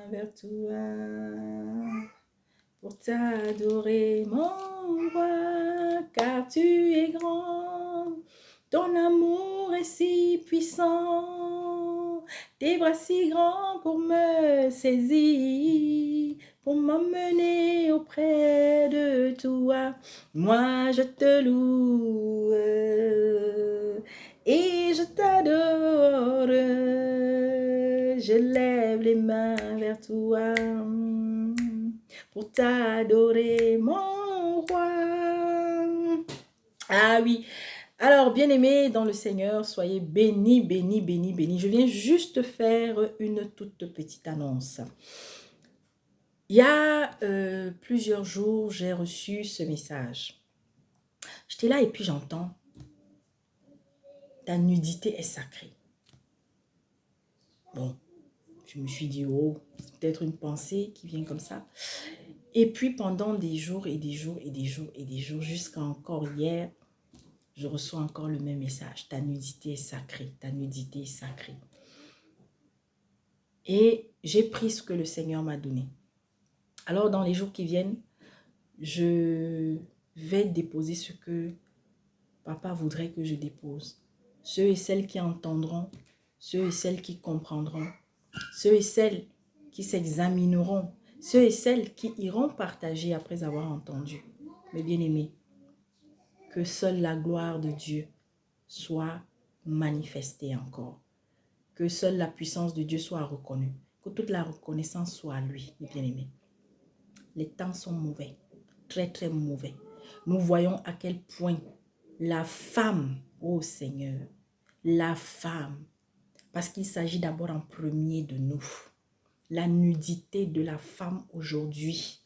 vers toi pour t'adorer, mon roi, car tu es grand. Ton amour est si puissant, tes bras si grands pour me saisir, pour m'emmener auprès de toi. Moi, je te loue et je t'adore. Je lève les mains vers toi pour t'adorer, mon roi. Ah oui. Alors, bien-aimés dans le Seigneur, soyez bénis, bénis, bénis, bénis. Je viens juste faire une toute petite annonce. Il y a plusieurs jours, j'ai reçu ce message. J'étais là et puis j'entends, ta nudité est sacrée. Bon, je me suis dit, oh, c'est peut-être une pensée qui vient comme ça. Et puis pendant des jours et des jours et des jours et des jours, jusqu'à encore hier, je reçois encore le même message. Ta nudité est sacrée, ta nudité est sacrée. Et j'ai pris ce que le Seigneur m'a donné. Alors dans les jours qui viennent, je vais déposer ce que Papa voudrait que je dépose. Ceux et celles qui entendront, ceux et celles qui comprendront, ceux et celles qui s'examineront, ceux et celles qui iront partager après avoir entendu. Mes bien-aimés, que seule la gloire de Dieu soit manifestée encore. Que seule la puissance de Dieu soit reconnue. Que toute la reconnaissance soit à lui, mes bien-aimés. Les temps sont mauvais, très très mauvais. Nous voyons à quel point la femme, ô Seigneur, la femme, parce qu'il s'agit d'abord en premier de nous. La nudité de la femme aujourd'hui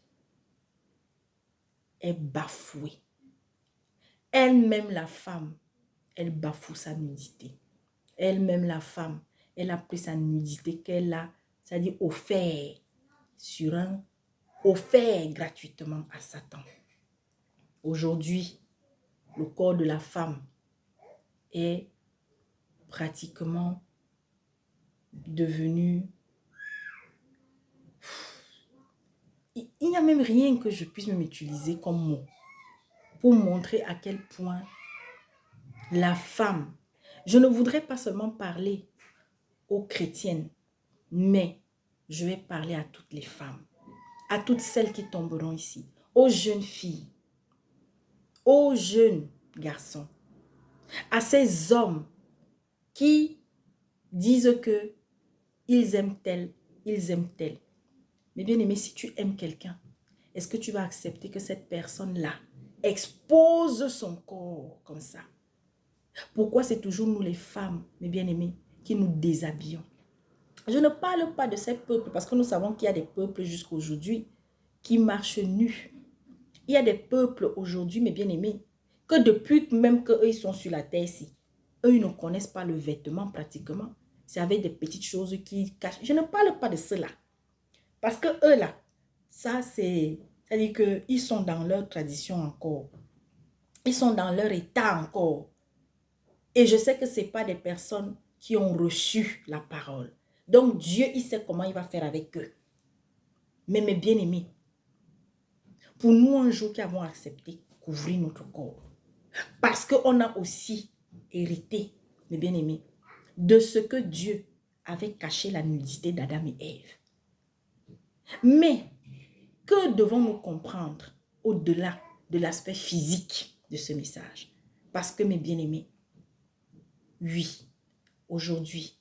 est bafouée. Elle-même, la femme, elle bafoue sa nudité. Elle-même, la femme, elle a pris sa nudité qu'elle a, c'est-à-dire offert gratuitement à Satan. Aujourd'hui, le corps de la femme est pratiquement devenu... Il n'y a même rien que je puisse même utiliser comme mot pour montrer à quel point la femme... Je ne voudrais pas seulement parler aux chrétiennes, mais je vais parler à toutes les femmes, à toutes celles qui tomberont ici, aux jeunes filles, aux jeunes garçons, à ces hommes qui disent que ils aiment tel, ils aiment tel. Mais bien aimé, si tu aimes quelqu'un, est-ce que tu vas accepter que cette personne-là expose son corps comme ça? Pourquoi c'est toujours nous les femmes, mes bien-aimés, qui nous déshabillons? Je ne parle pas de ces peuples parce que nous savons qu'il y a des peuples jusqu'à aujourd'hui qui marchent nus. Il y a des peuples aujourd'hui, mes bien-aimés, que depuis même qu'eux ils sont sur la terre ici, eux ils ne connaissent pas le vêtement pratiquement. C'est avec des petites choses qui cachent. Je ne parle pas de cela. Parce que eux là, ça c'est-à-dire qu'ils sont dans leur tradition encore. Ils sont dans leur état encore. Et je sais que ce n'est pas des personnes qui ont reçu la parole. Donc Dieu, il sait comment il va faire avec eux. Mais mes bien-aimés, pour nous un jour qui avons accepté couvrir notre corps, parce qu'on a aussi hérité, mes bien-aimés, de ce que Dieu avait caché la nudité d'Adam et Ève. Mais que devons-nous comprendre au-delà de l'aspect physique de ce message? Parce que mes bien-aimés, oui, aujourd'hui,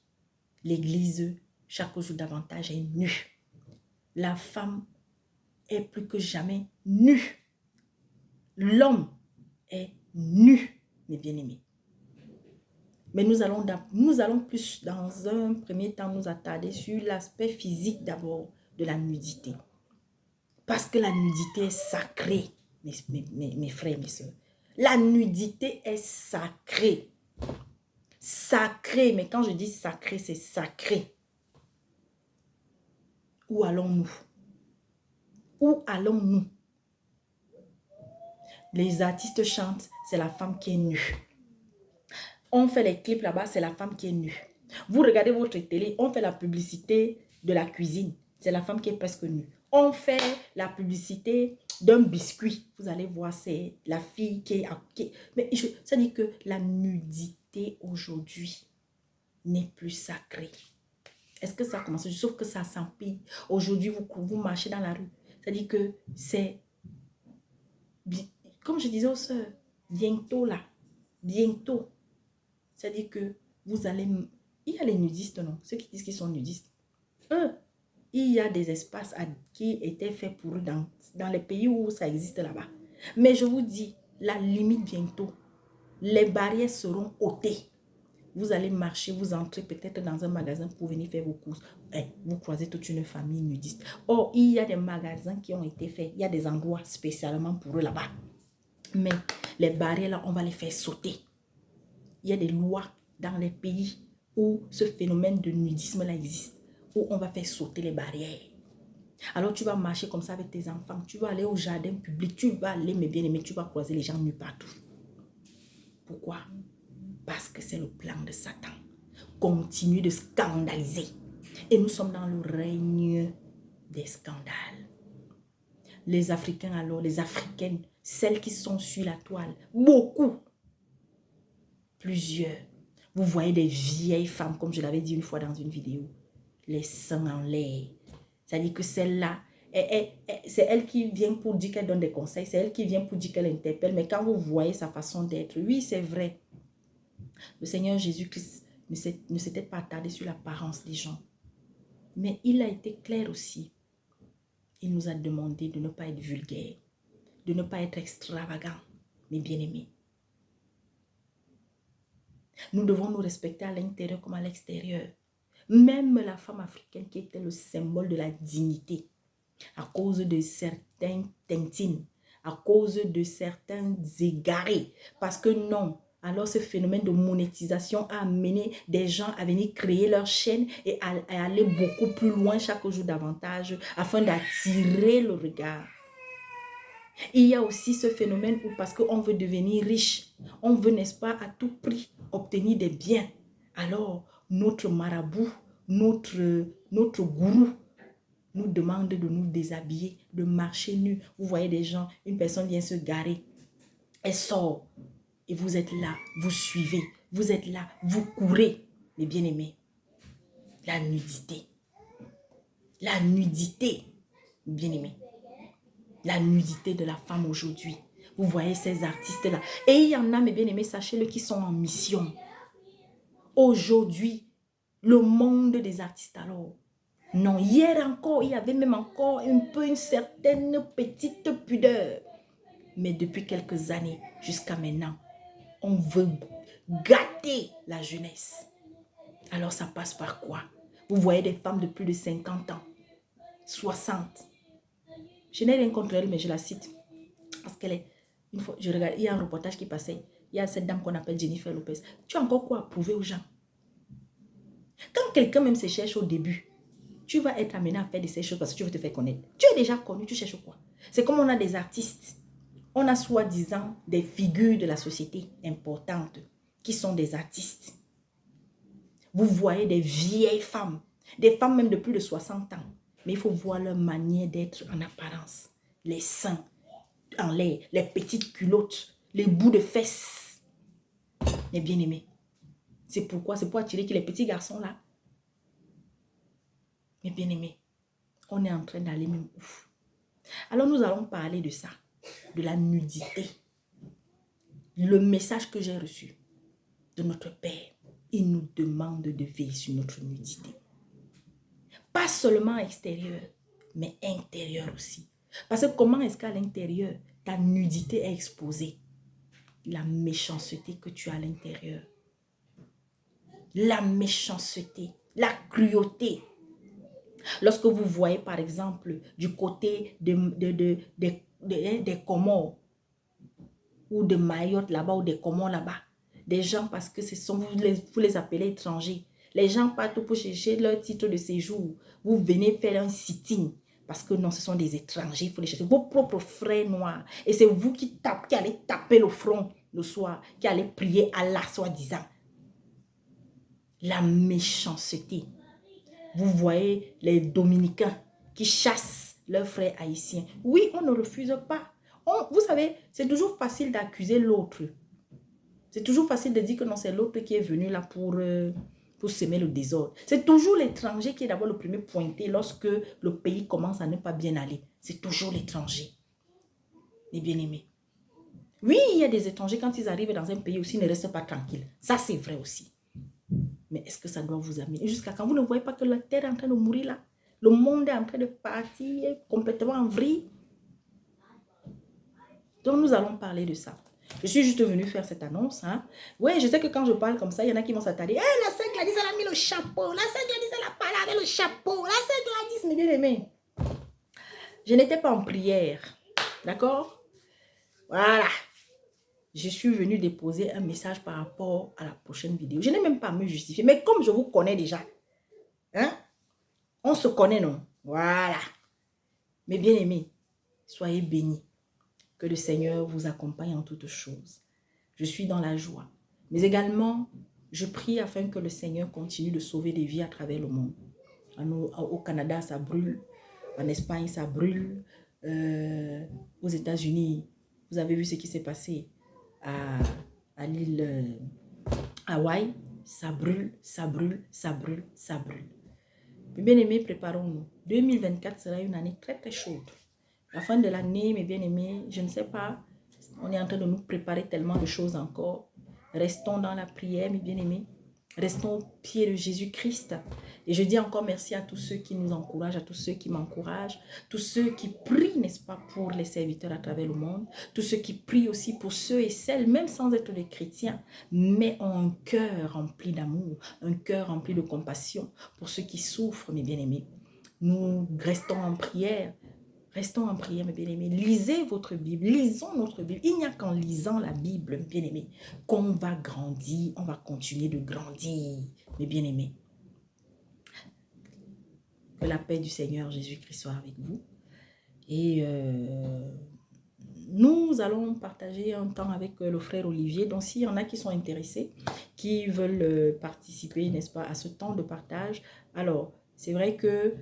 l'Église, chaque jour davantage, est nue. La femme est plus que jamais nue. L'homme est nu, mes bien-aimés. Mais nous allons plus, dans un premier temps, nous attarder sur l'aspect physique d'abord de la nudité. Parce que la nudité est sacrée, mes frères et mes soeurs. La nudité est sacrée. Sacrée, mais quand je dis sacré, c'est sacré. Où allons-nous? Où allons-nous? Les artistes chantent, c'est la femme qui est nue. On fait les clips là-bas, c'est la femme qui est nue. Vous regardez votre télé, on fait la publicité de la cuisine. C'est la femme qui est presque nue. On fait la publicité d'un biscuit. Vous allez voir, c'est la fille qui est... Mais ça dit que la nudité aujourd'hui n'est plus sacrée. Est-ce que ça a commencé? Sauf que ça s'empire. Aujourd'hui, vous marchez dans la rue. Ça dit que c'est... Comme je disais aux soeurs, bientôt là, bientôt. Ça dit que vous allez... Il y a les nudistes, non? Ceux qui disent qu'ils sont nudistes. Eux, il y a des espaces qui étaient faits pour eux dans les pays où ça existe là-bas. Mais je vous dis, la limite bientôt, les barrières seront ôtées. Vous allez marcher, vous entrez peut-être dans un magasin pour venir faire vos courses. Vous croisez toute une famille nudiste. Or, il y a des magasins qui ont été faits. Il y a des endroits spécialement pour eux là-bas. Mais les barrières là, on va les faire sauter. Il y a des lois dans les pays où ce phénomène de nudisme là existe, où on va faire sauter les barrières. Alors tu vas marcher comme ça avec tes enfants, tu vas aller au jardin public, tu vas aller, mes bien-aimés, tu vas croiser les gens nus partout. Pourquoi? Parce que c'est le plan de Satan. Continue de scandaliser. Et nous sommes dans le règne des scandales. Les Africains alors, les Africaines, celles qui sont sur la toile, beaucoup, plusieurs. Vous voyez des vieilles femmes, comme je l'avais dit une fois dans une vidéo, les seins en l'air. C'est-à-dire que celle-là, c'est elle qui vient pour dire qu'elle donne des conseils, c'est elle qui vient pour dire qu'elle interpelle, mais quand vous voyez sa façon d'être, oui, c'est vrai. Le Seigneur Jésus-Christ ne s'était pas attardé sur l'apparence des gens, mais il a été clair aussi. Il nous a demandé de ne pas être vulgaire, de ne pas être extravagant, mais bien-aimé. Nous devons nous respecter à l'intérieur comme à l'extérieur. Même la femme africaine qui était le symbole de la dignité, à cause de certains tintines, à cause de certains égarés. Parce que non, alors ce phénomène de monétisation a amené des gens à venir créer leur chaîne et à aller beaucoup plus loin chaque jour davantage afin d'attirer le regard. Il y a aussi ce phénomène où parce qu'on veut devenir riche, on veut, n'est-ce pas, à tout prix obtenir des biens. Alors, notre marabout, notre gourou nous demande de nous déshabiller, de marcher nus. Vous voyez des gens, une personne vient se garer, elle sort et vous êtes là, vous suivez, vous êtes là, vous courez. Mais bien aimés, la nudité, bien aimés. La nudité de la femme aujourd'hui. Vous voyez ces artistes-là. Et il y en a, mes bien-aimés, sachez-le, qui sont en mission. Aujourd'hui, le monde des artistes alors. Non, hier encore, il y avait même encore un peu une certaine petite pudeur. Mais depuis quelques années, jusqu'à maintenant, on veut gâter la jeunesse. Alors ça passe par quoi? Vous voyez des femmes de plus de 50 ans, 60. Je n'ai rien contre elle, mais je la cite. Parce qu'elle est... Une fois, je regarde, il y a un reportage qui passait. Il y a cette dame qu'on appelle Jennifer Lopez. Tu as encore quoi à prouver aux gens? Quand quelqu'un même se cherche au début, tu vas être amené à faire de ces choses parce que tu veux te faire connaître. Tu es déjà connu, tu cherches quoi? C'est comme on a des artistes. On a soi-disant des figures de la société importantes qui sont des artistes. Vous voyez des vieilles femmes, des femmes même de plus de 60 ans. Mais il faut voir leur manière d'être en apparence. Les seins en l'air, les petites culottes, les bouts de fesses. Mais bien aimés. C'est pourquoi? C'est pour attirer que les petits garçons là. Mais bien aimés, on est en train d'aller même ouf. Alors nous allons parler de ça, de la nudité. Le message que j'ai reçu de notre Père, il nous demande de veiller sur notre nudité. Pas seulement extérieur, mais intérieur aussi. Parce que comment est-ce qu'à l'intérieur, ta nudité est exposée? La méchanceté que tu as à l'intérieur. La méchanceté, la cruauté. Lorsque vous voyez par exemple du côté des Comores ou de Mayotte là-bas ou des Comores là-bas, des gens parce que ce sont, vous les appelez étrangers. Les gens partent pour chercher leur titre de séjour. Vous venez faire un sit-in. Parce que non, ce sont des étrangers, il faut les chercher. Vos propres frères noirs. Et c'est vous qui allez taper le front le soir, qui allez prier Allah, soi-disant. La méchanceté. Vous voyez les Dominicains, qui chassent leurs frères haïtiens. Oui, on ne refuse pas. Vous savez, c'est toujours facile d'accuser l'autre. C'est toujours facile de dire que non, c'est l'autre qui est venu là pour semer le désordre. C'est toujours l'étranger qui est d'abord le premier pointé lorsque le pays commence à ne pas bien aller. C'est toujours l'étranger. Les bien-aimés. Oui, il y a des étrangers, quand ils arrivent dans un pays aussi, ils ne restent pas tranquilles. Ça, c'est vrai aussi. Mais est-ce que ça doit vous amener? Jusqu'à quand vous ne voyez pas que la terre est en train de mourir là? Le monde est en train de partir complètement en vrille. Donc, nous allons parler de ça. Je suis juste venue faire cette annonce. Hein. Oui, je sais que quand je parle comme ça, il y en a qui vont s'attarder. Eh, la sœur Gladys, elle a mis le chapeau. La sœur Gladys, elle a parlé avec le chapeau. La sœur Gladys, mes bien-aimés. Je n'étais pas en prière. D'accord? Voilà. Je suis venue déposer un message par rapport à la prochaine vidéo. Je n'ai même pas à me justifier. Mais comme je vous connais déjà, hein, on se connaît, non? Voilà. Mes bien-aimés, soyez bénis. Que le Seigneur vous accompagne en toutes choses. Je suis dans la joie. Mais également, je prie afin que le Seigneur continue de sauver des vies à travers le monde. Au Canada, ça brûle. En Espagne, ça brûle. Aux États-Unis, vous avez vu ce qui s'est passé à l'île Hawaï. Ça brûle, ça brûle, ça brûle, ça brûle. Bien-aimés, préparons-nous. 2024 sera une année très très chaude. La fin de l'année, mes bien-aimés, je ne sais pas, on est en train de nous préparer tellement de choses encore. Restons dans la prière, mes bien-aimés. Restons au pied de Jésus-Christ. Et je dis encore merci à tous ceux qui nous encouragent, à tous ceux qui m'encouragent, tous ceux qui prient, n'est-ce pas, pour les serviteurs à travers le monde, tous ceux qui prient aussi pour ceux et celles, même sans être des chrétiens, mais ont un cœur rempli d'amour, un cœur rempli de compassion pour ceux qui souffrent, mes bien-aimés. Nous restons en prière. Restons en prière, mes bien-aimés. Lisez votre Bible. Lisons notre Bible. Il n'y a qu'en lisant la Bible, mes bien-aimés, qu'on va grandir. On va continuer de grandir, mes bien-aimés. Que la paix du Seigneur Jésus-Christ soit avec vous. Et nous allons partager un temps avec le frère Olivier. Donc, s'il y en a qui sont intéressés, qui veulent participer, n'est-ce pas, à ce temps de partage, alors, c'est vrai que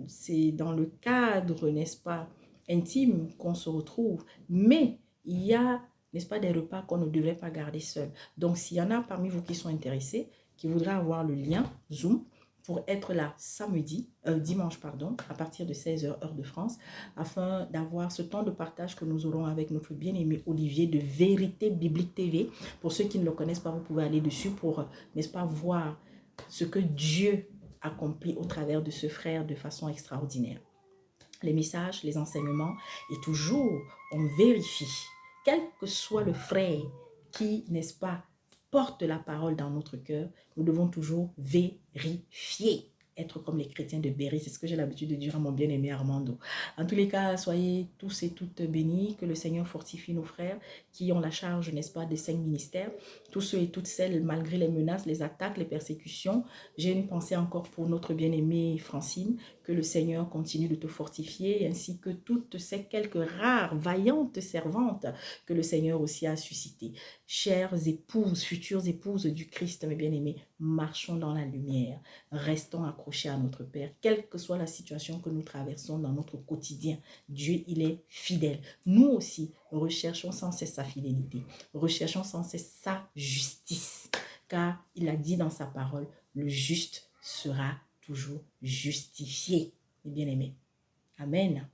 c'est dans le cadre, n'est-ce pas, intime qu'on se retrouve, mais il y a, n'est-ce pas, des repas qu'on ne devrait pas garder seuls. Donc, s'il y en a parmi vous qui sont intéressés, qui voudraient avoir le lien Zoom pour être là dimanche, à partir de 16h heure de France, afin d'avoir ce temps de partage que nous aurons avec notre bien-aimé Olivier de Vérité Biblique TV. Pour ceux qui ne le connaissent pas, vous pouvez aller dessus pour, n'est-ce pas, voir ce que Dieu accomplit au travers de ce frère de façon extraordinaire. Les messages, les enseignements, et toujours, on vérifie, quel que soit le frère qui, n'est-ce pas, porte la parole dans notre cœur, nous devons toujours vérifier. Être comme les chrétiens de Béry, c'est ce que j'ai l'habitude de dire à mon bien-aimé Armando. En tous les cas, soyez tous et toutes bénis, que le Seigneur fortifie nos frères qui ont la charge, n'est-ce pas, des 5 ministères, tous ceux et toutes celles, malgré les menaces, les attaques, les persécutions. J'ai une pensée encore pour notre bien-aimée Francine, que le Seigneur continue de te fortifier, ainsi que toutes ces quelques rares, vaillantes servantes que le Seigneur aussi a suscitées. Chères épouses, futures épouses du Christ, mes bien-aimés, marchons dans la lumière, restons accrochés à notre Père, quelle que soit la situation que nous traversons dans notre quotidien. Dieu, il est fidèle. Nous aussi, recherchons sans cesse sa fidélité, recherchons sans cesse sa justice, car il a dit dans sa parole, le juste sera toujours justifié, mes bien-aimés. Amen.